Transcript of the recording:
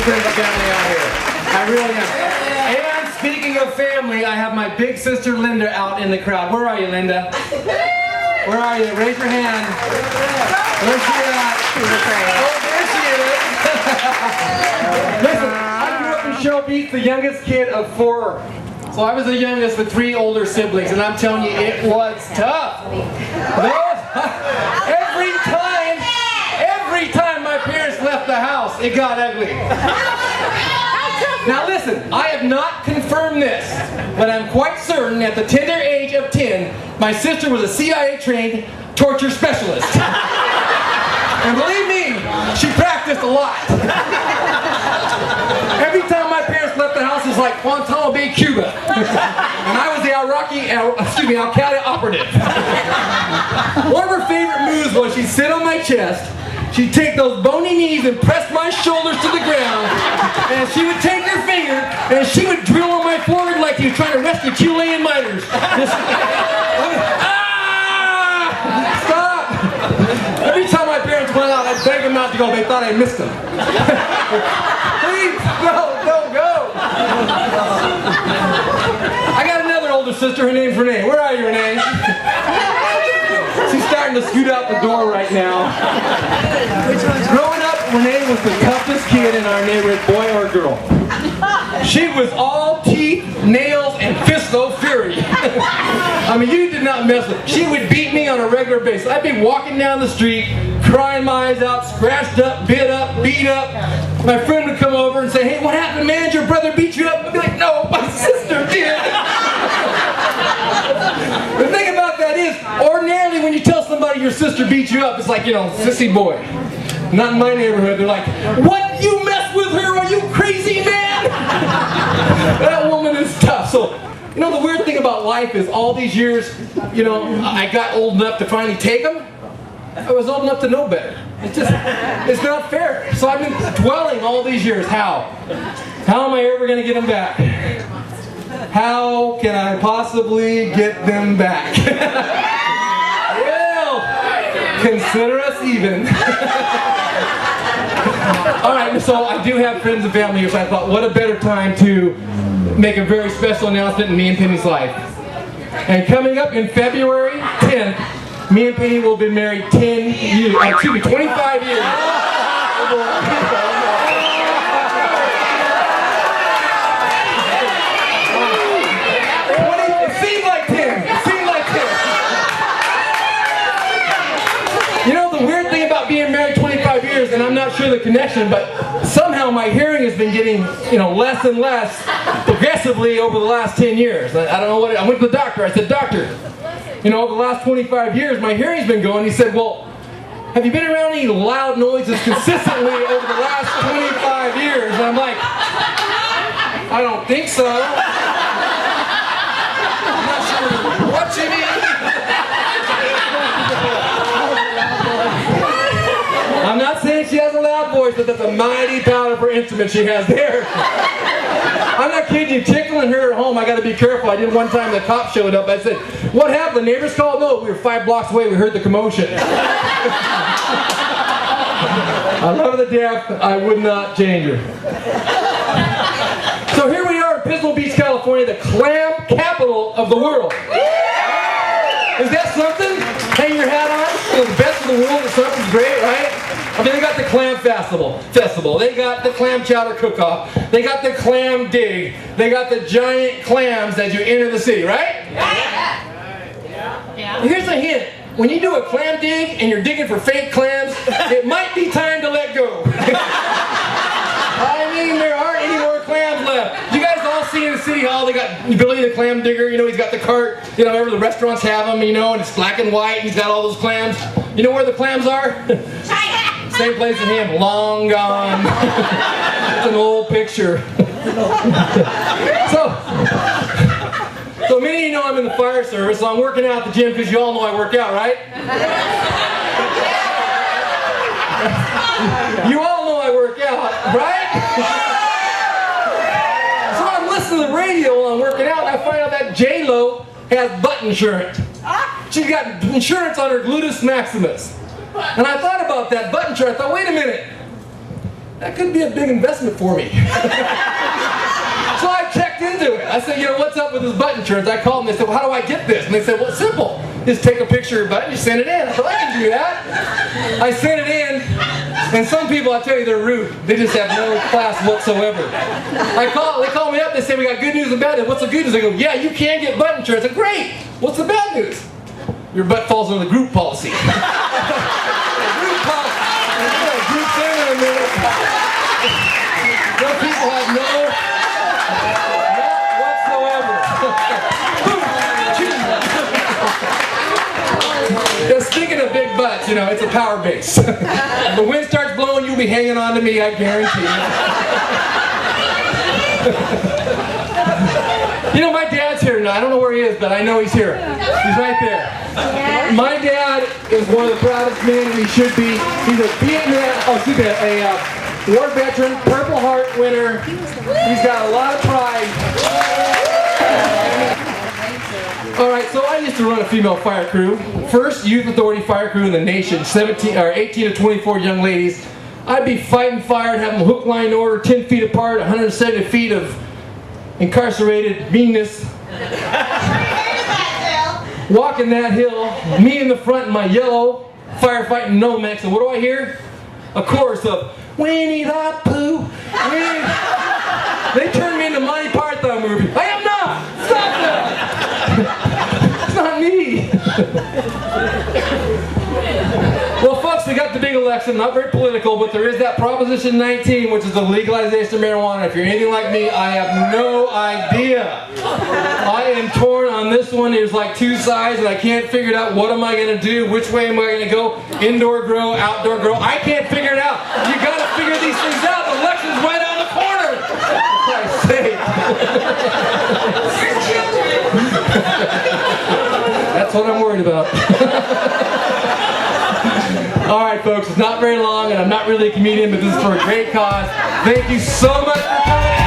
friends and family out here. I really am. And speaking of family, I have my big sister Linda out in the crowd. Where are you, Linda? Where are you? Raise your hand. Where's she at? Oh, there she is. Listen, I grew up in Show Beach, the youngest kid of 4. So I was the youngest with 3 older siblings, and I'm telling you, it was tough. Every time my parents left the house, it got ugly. Now listen, I have not confirmed this, but I'm quite certain at the tender age of 10, my sister was a CIA-trained torture specialist. And believe me, she practiced a lot. Every time my parents left the house, it was like Guantanamo Bay, Cuba. And I was the Al-Qaeda operative. One of her favorite moves was she'd sit on my chest, she'd take those bony knees and press my shoulders to the ground, and she would take her finger and she would drill on my forehead like he was trying to rescue Chilean miners. Stop! Every time my parents went out, I'd beg them not to go. They thought I missed them. Please, go. I got another older sister. Her name's Renee. Where are you, Renee? She's starting to scoot out the door right now. Growing up, Renee was the toughest kid in our neighborhood, boy or girl. She was all teeth, nails, and fist-o fury. I mean, you did not mess with her. She would beat me on a regular basis. I'd be walking down the street, crying my eyes out, scratched up, bit up, beat up. My friend would come over and say, "Hey, what happened, man? Your brother beat you up?" I'd be like, "No, my sister did." The thing about that is, ordinarily when you tell somebody your sister beat you up, it's like, sissy boy. Not in my neighborhood. They're like, "What? You mess with her? Are you crazy, man?" That woman is tough. So, the weird thing about life is all these years, I got old enough to finally take them. I was old enough to know better. It's not fair. So I've been dwelling all these years. How am I ever going to get them back? How can I possibly get them back? Well, consider us even. Alright, so I do have friends and family here, so I thought, what a better time to make a very special announcement in me and Penny's life. And coming up in February 10th, me and Penny will be married 25 years. It seems like 10. The weird thing about being married 25 years, and I'm not sure the connection, but somehow my hearing has been getting, less and less progressively over the last 10 years. I don't know I went to the doctor. I said, "Doctor, over the last 25 years, my hearing's been going." He said, "Well, have you been around any loud noises consistently over the last 25 years?" And I'm like, "I don't think so." I'm not sure what you mean. I'm not saying she has a loud voice, but that's a mighty powerful instrument she has there. I'm not kidding you. Tickling her at home, I got to be careful. I did one time. The cop showed up. I said, "What happened? The neighbors called?" "No, we were 5 blocks away. We heard the commotion." I love her to death. I would not change her. So here we are in Pismo Beach, California, the clam capital of the world. Is that something? Hang your hat on. The best in the world or something's great, right? I mean, they got the clam festival. They got the clam chowder cook-off. They got the clam dig. They got the giant clams as you enter the city, right? Yeah. Here's a hint. When you do a clam dig and you're digging for fake clams, it might be time to let go. I mean, there aren't any more clams left. You guys all see in the City Hall, they got Billy the Clam Digger, he's got the cart, wherever the restaurants have them, and it's black and white, and he's got all those clams. You know where the clams are? Same place as him, long gone. It's an old picture. So many of you know I'm in the fire service, so I'm working out at the gym because you all know I work out, right? You all know I work out, right? So I'm listening to the radio while I'm working out, and I find out that J-Lo has butt insurance. She's got insurance on her gluteus maximus. And I thought about that butt insurance. I thought, wait a minute. that could be a big investment for me. So I checked into it. I said, you know, what's up with this butt insurance? I called them, they said, well, how do I get this? And they said, well, it's simple. Just take a picture of your butt and you send it in. I said, I can do that. I sent it in, and some people, I tell you, they're rude. They just have no class whatsoever. They call me up, they say, we got good news and bad news. What's the good news? I go, yeah, you can get butt insurance. I said, great. What's the bad news? Your butt falls under the group policy. Group policy. Group thing in a minute. Some people have no whatsoever. Speaking of big butts, you know, it's a power base. If the wind starts blowing, you'll be hanging on to me, I guarantee you. You know, my dad's here now. I don't know where he is, but I know he's here. He's right there. My dad is one of the proudest men he should be. He's a war veteran, Purple Heart winner. He's got a lot of pride. Alright, so I used to run a female fire crew. First youth authority fire crew in the nation, 18 to 24 young ladies. I'd be fighting fire and have them hook, line, order, 10 feet apart, 170 feet of incarcerated meanness. Walking that hill, me in the front in my yellow firefighting Nomex, and what do I hear? A chorus of Winnie the Pooh, Winnie. They turned me into Monty Python movie. I am not! Stop that! It's not me! Well, folks, we got the big election, not very political, but there is that Proposition 19, which is the legalization of marijuana. If you're anything like me, I have no idea. I am torn on this one. There's like two sides, and I can't figure it out. What am I going to do? Which way am I going to go? Indoor grow, outdoor grow? I can't figure it out. You got to figure these things out. The election's right on the corner. For Christ's sake. That's what I'm worried about. Alright folks, it's not very long and I'm not really a comedian, but this is for a great cause. Thank you so much for coming.